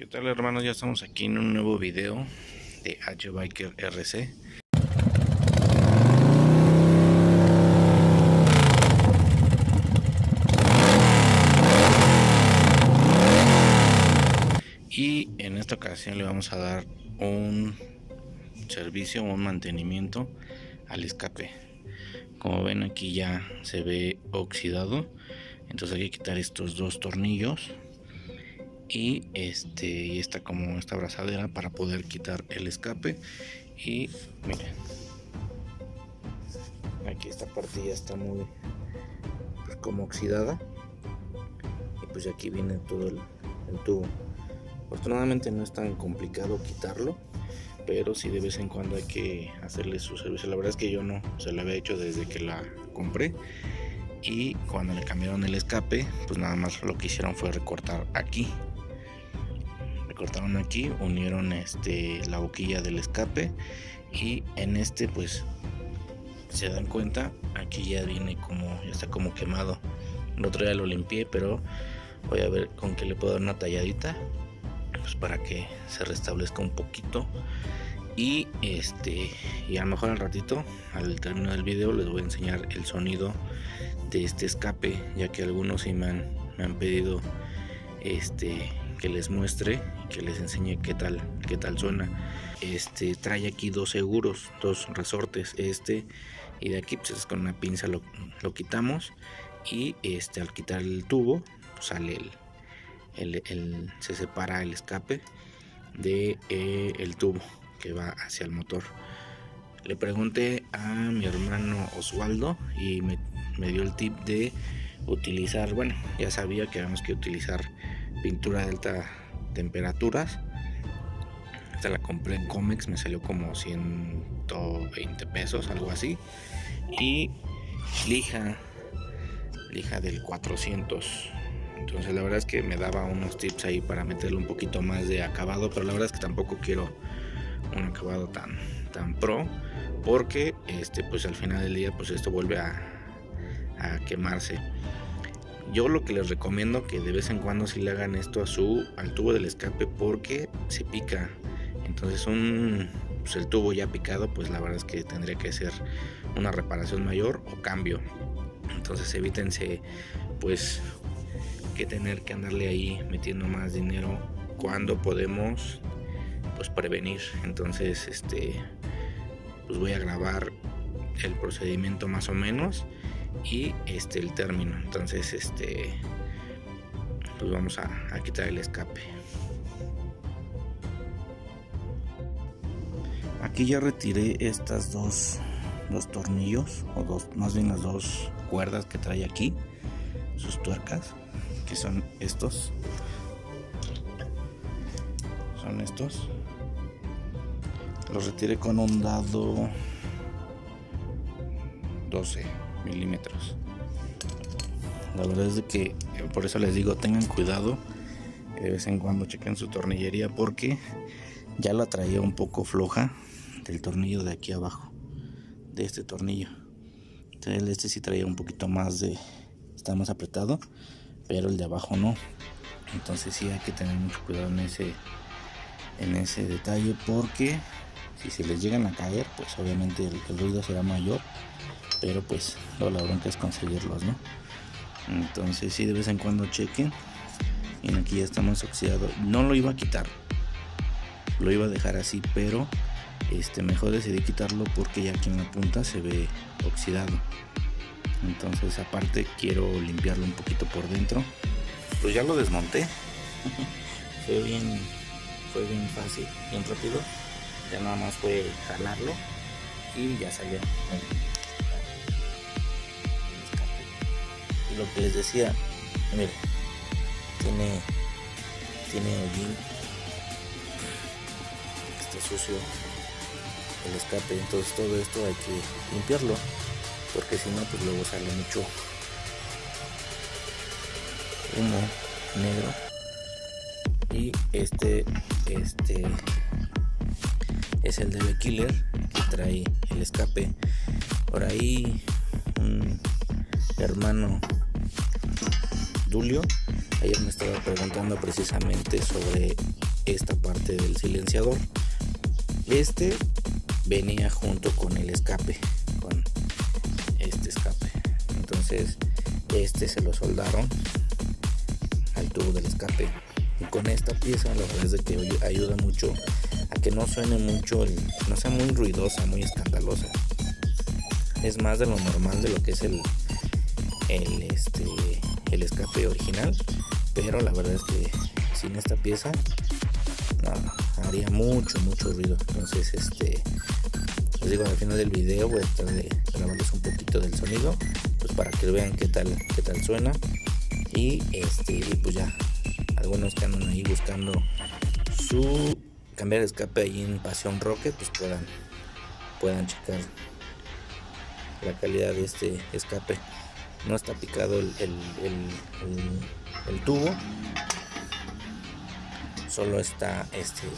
¿Qué tal, hermanos? Ya estamos aquí en un nuevo video de H-Biker RC. Y en esta ocasión le vamos a dar un servicio, un mantenimiento al escape. Como ven, aquí ya se ve oxidado, entonces hay que quitar estos dos tornillos y esta abrazadera para poder quitar el escape. Y miren, aquí esta parte ya está muy como oxidada, y pues aquí viene todo el tubo. Afortunadamente no es tan complicado quitarlo, pero sí de vez en cuando hay que hacerle su servicio. La verdad es que yo no se lo había hecho desde que la compré, y cuando le cambiaron el escape, pues nada más lo que hicieron fue recortar aquí. Recortaron aquí, unieron la boquilla del escape, y en pues se dan cuenta, aquí ya viene ya está como quemado. El otro día lo limpié, pero voy a ver con qué le puedo dar una talladita, pues para que se restablezca un poquito. Y y a lo mejor al ratito, al término del video, les voy a enseñar el sonido de este escape, ya que algunos sí me han pedido que les muestre y que les enseñe qué tal suena. Trae aquí dos seguros, dos resortes, y de aquí pues con una pinza lo quitamos, y al quitar el tubo pues sale se separa el escape de el tubo que va hacia el motor. Le pregunté a mi hermano Oswaldo y me dio el tip de utilizar, bueno, ya sabía que habíamos que utilizar pintura de alta temperaturas. Esta la compré en Comex, me salió como 120 pesos, algo así. Y lija del 400. Entonces la verdad es que me daba unos tips ahí para meterle un poquito más de acabado, pero la verdad es que tampoco quiero un acabado tan pro, porque pues al final del día pues esto vuelve a quemarse. Yo lo que les recomiendo que de vez en cuando si le hagan esto al tubo del escape, porque se pica. Entonces pues el tubo ya picado, pues la verdad es que tendría que ser una reparación mayor o cambio. Entonces evítense pues que tener que andarle ahí metiendo más dinero cuando podemos pues prevenir. Entonces pues voy a grabar el procedimiento más o menos y el término. Entonces pues vamos a quitar el escape. Aquí ya retiré estas dos tornillos, o más bien las dos cuerdas que trae aquí, sus tuercas, que son estos. Los retiré con un dado 12 milímetros. La verdad es de que por eso les digo, tengan cuidado, de vez en cuando chequen su tornillería, porque ya la traía un poco floja del tornillo de aquí abajo, de este tornillo. Entonces sí traía un poquito más está más apretado, pero el de abajo no. Entonces sí hay que tener mucho cuidado en ese detalle, porque si se les llegan a caer, pues obviamente el ruido será mayor, pero pues la bronca es conseguirlos, ¿no? Entonces sí, de vez en cuando chequen. Y aquí ya está más oxidado. No lo iba a quitar, lo iba a dejar así, pero mejor decidí quitarlo porque ya aquí en la punta se ve oxidado. Entonces aparte quiero limpiarlo un poquito por dentro. Pues ya lo desmonté. fue bien fácil, bien rápido. Ya nada más fue jalarlo y ya salió. Y lo que les decía, miren, tiene hollín, está sucio el escape. Entonces todo esto hay que limpiarlo, porque si no pues luego sale mucho humo negro. Y es el DB Killer que trae el escape. Por ahí un hermano Dulio ayer me estaba preguntando precisamente sobre esta parte del silenciador. Este venía junto con el escape, con este escape. Entonces este se lo soldaron al tubo del escape, y con esta pieza la verdad es de que ayuda mucho a que no suene mucho, no sea muy ruidosa, muy escandalosa. Es más de lo normal de lo que es el escape original, pero la verdad es que sin esta pieza no, haría mucho ruido. Entonces les digo, al final del video voy a tratar de grabarles un poquito del sonido, pues para que vean qué tal suena, y pues ya algunos que andan ahí buscando su cambiar de escape ahí en Pasión Rocket, pues puedan checar la calidad de este escape. No está picado el tubo, solo está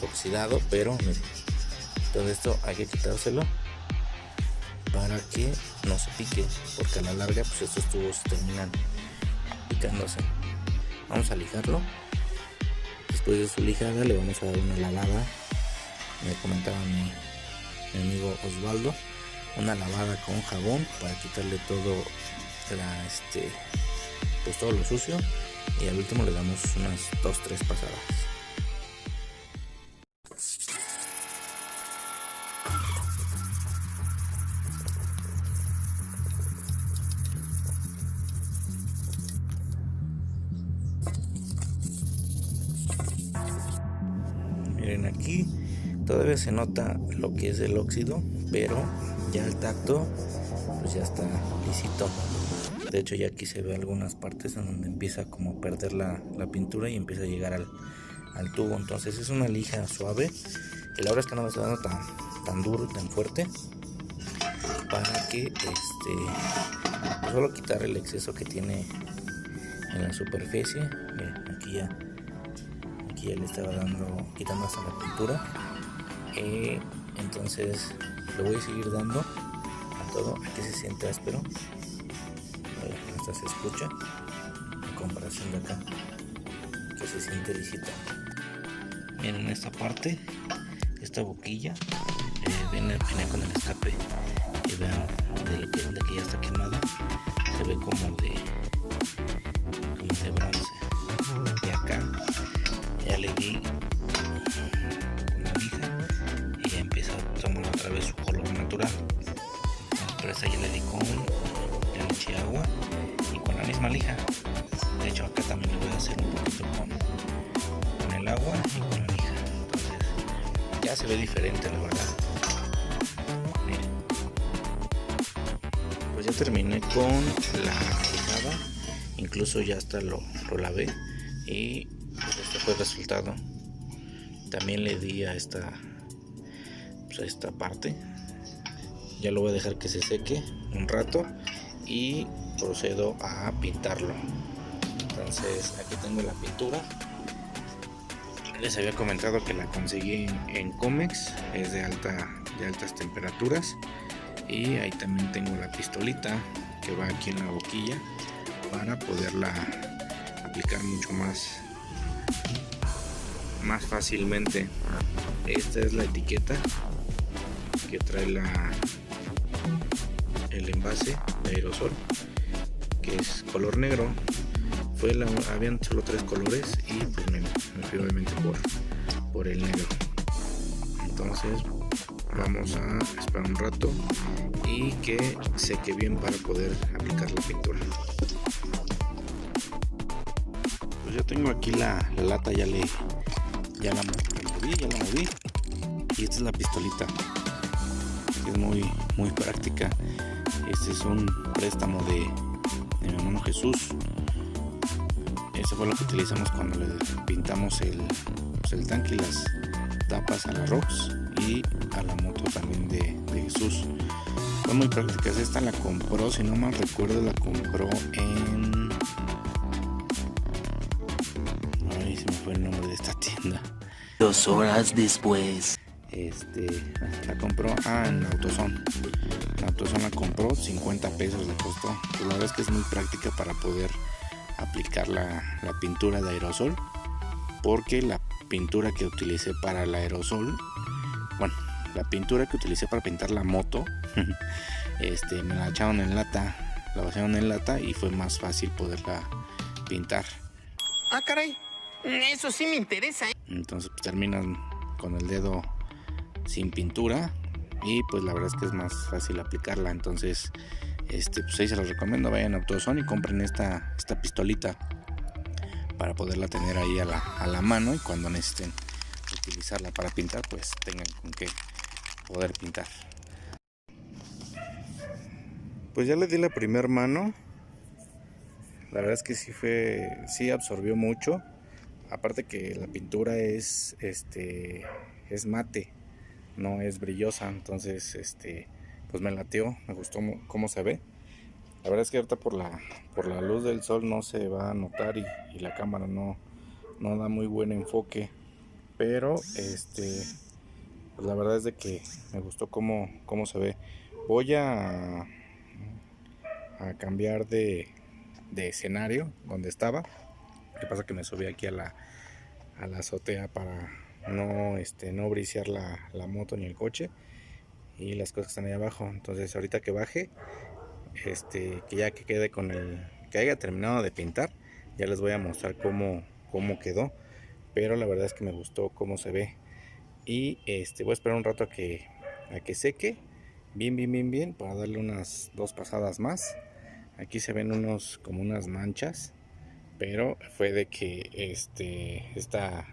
oxidado, pero miren, todo esto hay que quitárselo para que no se pique, porque a la larga pues estos tubos terminan picándose. Vamos a lijarlo. Después de su lijada le vamos a dar una lavada. Me comentaba mi amigo Osvaldo, una lavada con jabón para quitarle todo pues todo lo sucio, y al último le damos unas 2-3 pasadas. Miren, aquí todavía se nota lo que es el óxido, pero ya el tacto pues ya está lisito. De hecho ya aquí se ve algunas partes en donde empieza como a perder la pintura y empieza a llegar al tubo. Entonces es una lija suave, que la verdad es que no me está dando tan duro y tan fuerte, para que pues solo quitar el exceso que tiene en la superficie. Miren, aquí ya le estaba quitando hasta la pintura. Entonces le voy a seguir dando a todo. Aquí se siente áspero, hasta se escucha en comparación de acá, que se siente lisita. Miren esta parte, esta boquilla viene con el escape, y vean de que ya está quemada, se ve como de bronce. Y acá ya le di una lija y ya empieza a tomar otra vez su color natural. Pero esta ya le di ya le eché agua y con la misma lija. De hecho acá también le voy a hacer un poquito con el agua y con la lija. Entonces ya se ve diferente, la verdad. Miren, pues ya terminé con la lijada, incluso ya hasta lo lavé, y pues este fue el resultado. También le di a esta parte. Ya lo voy a dejar que se seque un rato y procedo a pintarlo. Entonces aquí tengo la pintura. Les había comentado que la conseguí en Comex, es de altas temperaturas, y ahí también tengo la pistolita que va aquí en la boquilla para poderla aplicar mucho más fácilmente. Esta es la etiqueta que trae el envase de aerosol, que es color negro. Habían solo 3 colores y pues me fui obviamente por el negro. Entonces vamos a esperar un rato y que seque bien para poder aplicar la pintura. Pues yo tengo aquí la lata, ya la moví, y esta es la pistolita, que es muy práctica. Este es un préstamo de mi hermano Jesús. Eso fue lo que utilizamos cuando le pintamos el tanque y las tapas a la ROX y a la moto también de Jesús. Son muy prácticas. Esta la compró, si no mal recuerdo, la compró en... Ay, se me fue el nombre de esta tienda. 2 horas después. La compró en AutoZone. En AutoZone la compró, 50 pesos le costó. Pues la verdad es que es muy práctica para poder aplicar la pintura de aerosol, porque la pintura que utilicé para el aerosol, bueno, la pintura que utilicé para pintar la moto, me la echaron en lata, la vaciaron en lata y fue más fácil poderla pintar. Ah, caray, eso sí me interesa. Entonces pues, terminan con el dedo sin pintura y pues la verdad es que es más fácil aplicarla. Entonces pues ahí se los recomiendo, vayan a AutoZone y compren esta pistolita para poderla tener ahí a la mano, y cuando necesiten utilizarla para pintar pues tengan con qué poder pintar. Pues ya le di la primer mano. La verdad es que sí absorbió mucho. Aparte que la pintura es mate, no es brillosa. Entonces pues me lateó, me gustó cómo se ve. La verdad es que ahorita por la luz del sol no se va a notar y la cámara no da muy buen enfoque. Pero pues la verdad es de que me gustó cómo se ve. Voy a cambiar de escenario donde estaba. Lo que pasa que me subí aquí a la azotea para no brisear la moto ni el coche y las cosas que están ahí abajo. Entonces ahorita que baje, que ya que quede que haya terminado de pintar, ya les voy a mostrar cómo quedó. Pero la verdad es que me gustó cómo se ve. Y voy a esperar un rato a que seque bien para darle unas 2 pasadas más. Aquí se ven como unas manchas, pero fue de que esta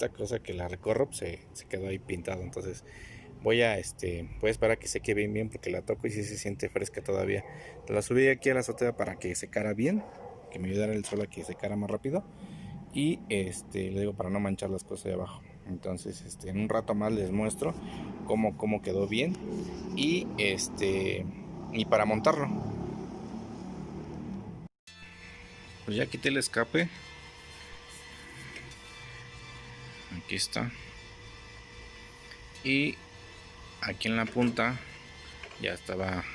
cosa que la recorro pues, se quedó ahí pintado. Entonces voy a esperar a que seque bien porque la toco y sí se siente fresca todavía. La subí aquí a la azotea para que secara bien, que me ayudara el sol a que secara más rápido. Y le digo, para no manchar las cosas de abajo. Entonces en un rato más les muestro cómo quedó bien. Y y para montarlo, pues ya quité el escape. Aquí está. Y aquí en la punta ya estaba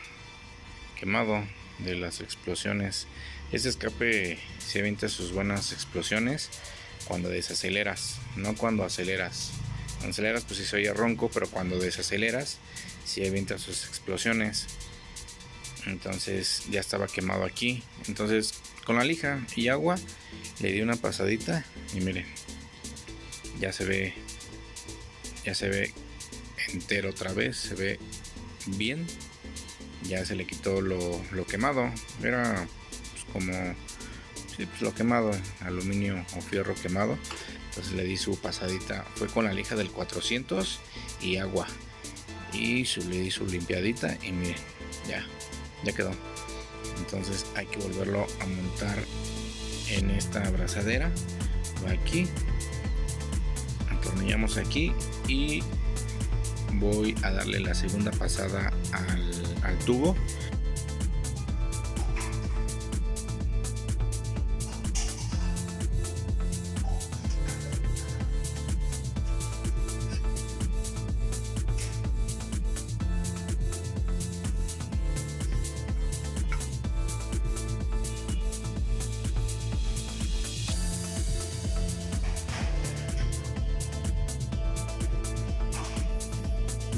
quemado de las explosiones. Este escape se avienta sus buenas explosiones cuando desaceleras, no cuando aceleras. Cuando aceleras pues sí se oye ronco, pero cuando desaceleras sí avienta sus explosiones. Entonces ya estaba quemado aquí. Entonces con la lija y agua le di una pasadita y miren, ya se ve entero otra vez, se ve bien. Ya se le quitó lo quemado. Era pues como lo quemado, aluminio o fierro quemado. Entonces le di su pasadita, fue con la lija del 400 y agua, y le di su limpiadita y miren, ya quedó. Entonces hay que volverlo a montar en esta abrazadera. Va aquí, atornillamos aquí y voy a darle la segunda pasada al tubo.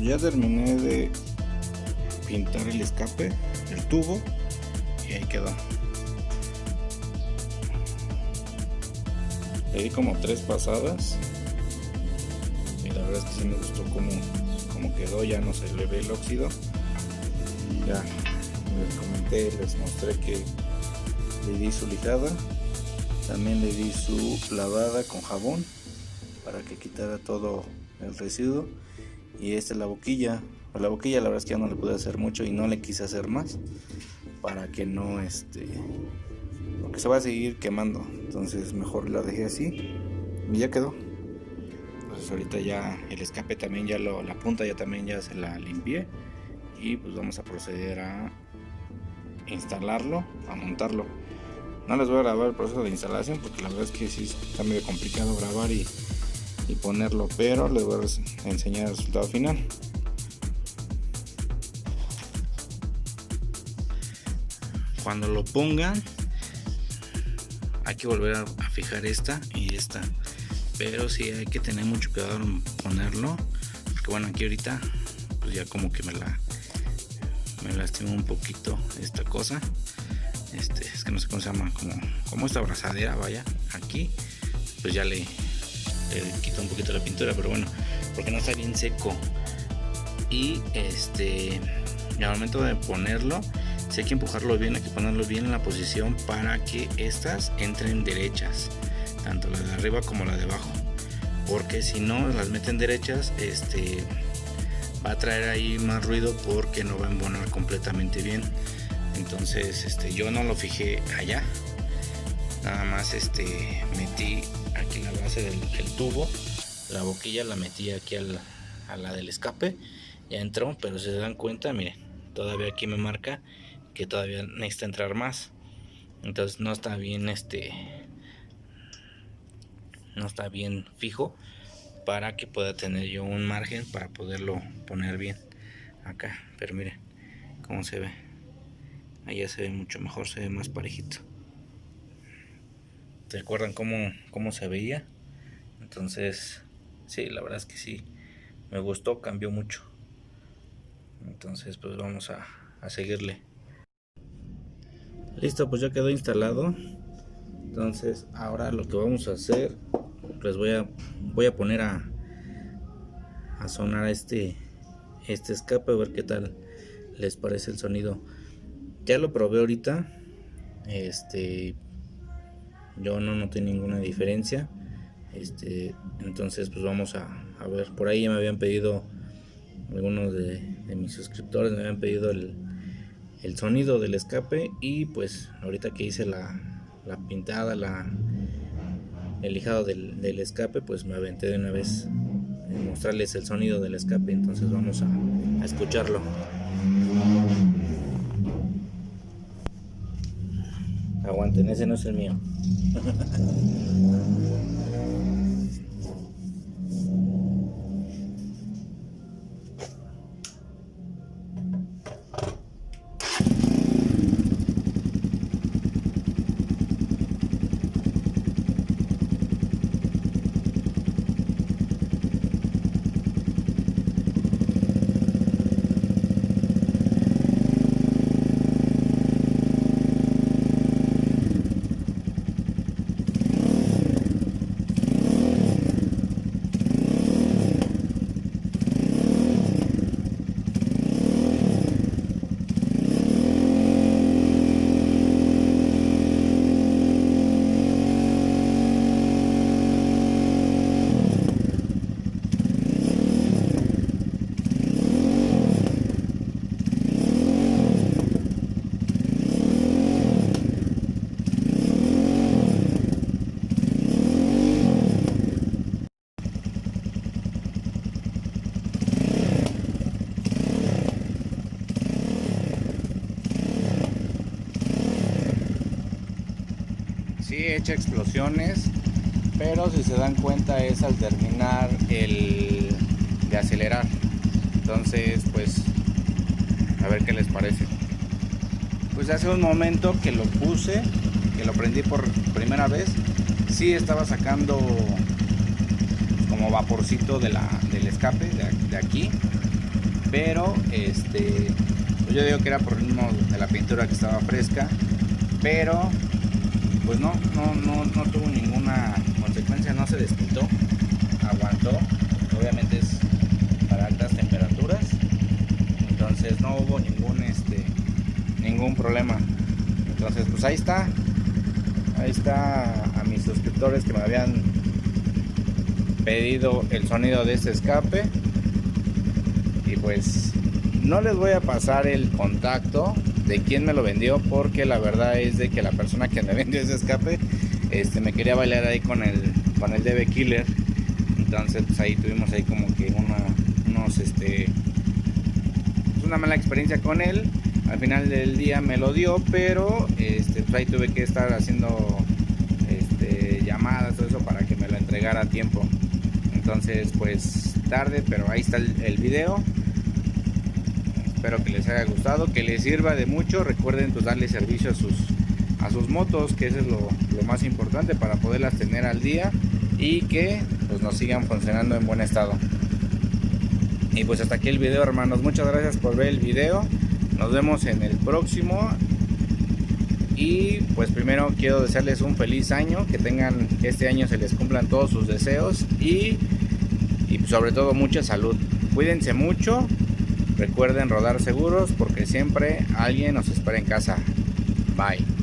Ya terminé de pintar el escape, el tubo, y ahí quedó. Le di como 3 pasadas y la verdad es que sí me gustó cómo quedó. Ya no se le ve el óxido. Ya les comenté, les mostré que le di su lijada, también le di su lavada con jabón para que quitara todo el residuo. Y esta es la boquilla. La boquilla la verdad es que ya no le pude hacer mucho y no le quise hacer más para que no porque se va a seguir quemando. Entonces mejor la dejé así y ya quedó. Entonces ahorita ya el escape también la punta ya también ya se la limpié, y pues vamos a proceder a instalarlo, a montarlo. No les voy a grabar el proceso de instalación porque la verdad es que sí está medio complicado grabar y ponerlo, pero les voy a enseñar el resultado final. Cuando lo pongan hay que volver a fijar esta y esta pero sí hay que tener mucho cuidado en ponerlo, porque bueno, aquí ahorita pues ya como que me lastimó un poquito esta cosa. Es que no sé cómo se llama, como esta abrazadera, vaya, aquí pues ya le quito un poquito la pintura, pero bueno, porque no está bien seco. Y al momento de ponerlo, si hay que empujarlo bien, hay que ponerlo bien en la posición para que estas entren derechas, tanto la de arriba como la de abajo, porque si no las meten derechas, va a traer ahí más ruido porque no va a embonar completamente bien. Entonces yo no lo fijé allá, nada más metí aquí en la base del tubo, la boquilla la metí aquí a la del escape, ya entró, pero si se dan cuenta, miren, todavía aquí me marca que todavía necesita entrar más. Entonces no está bien no está bien fijo para que pueda tener yo un margen para poderlo poner bien acá. Pero miren cómo se ve, allá se ve mucho mejor, se ve más parejito. ¿Se acuerdan cómo se veía? Entonces sí, la verdad es que sí me gustó, cambió mucho. Entonces pues vamos a seguirle. Listo, pues ya quedó instalado. Entonces ahora lo que vamos a hacer, pues voy a poner a sonar este escape, a ver qué tal les parece el sonido. Ya lo probé ahorita, yo no noté ninguna diferencia. Entonces pues vamos a ver. Por ahí ya me habían pedido algunos de mis suscriptores, me habían pedido el sonido del escape, y pues ahorita que hice la pintada, el lijado del escape, pues me aventé de una vez en mostrarles el sonido del escape. Entonces vamos a escucharlo. Aguanten, ese no es el mío. Sí, echa explosiones, pero si se dan cuenta es al terminar de acelerar. Entonces pues a ver qué les parece. Pues hace un momento que lo puse, que lo prendí por primera vez, sí estaba sacando como vaporcito del escape de aquí, pero pues yo digo que era por el mismo de la pintura que estaba fresca, pero pues no tuvo ninguna consecuencia, no se despintó, aguantó. Obviamente es para altas temperaturas, entonces no hubo ningún problema. Entonces pues ahí está a mis suscriptores que me habían pedido el sonido de este escape, y pues no les voy a pasar el contacto de quién me lo vendió, porque la verdad es de que la persona que me vendió ese escape me quería bailar ahí con el DB Killer. Entonces pues ahí tuvimos ahí como que una mala experiencia con él. Al final del día me lo dio, pero pues ahí tuve que estar haciendo llamadas, todo eso, para que me lo entregara a tiempo. Entonces pues tarde, pero ahí está el video. Espero que les haya gustado, que les sirva de mucho. Recuerden pues darle servicio a sus motos, que eso es lo más importante para poderlas tener al día. y que pues nos sigan funcionando en buen estado. Y pues hasta aquí el video, hermanos. Muchas gracias por ver el video. Nos vemos en el próximo. Y pues primero quiero desearles un feliz año, que este año se les cumplan todos sus deseos y sobre todo mucha salud. Cuídense mucho, recuerden rodar seguros porque siempre alguien nos espera en casa. Bye.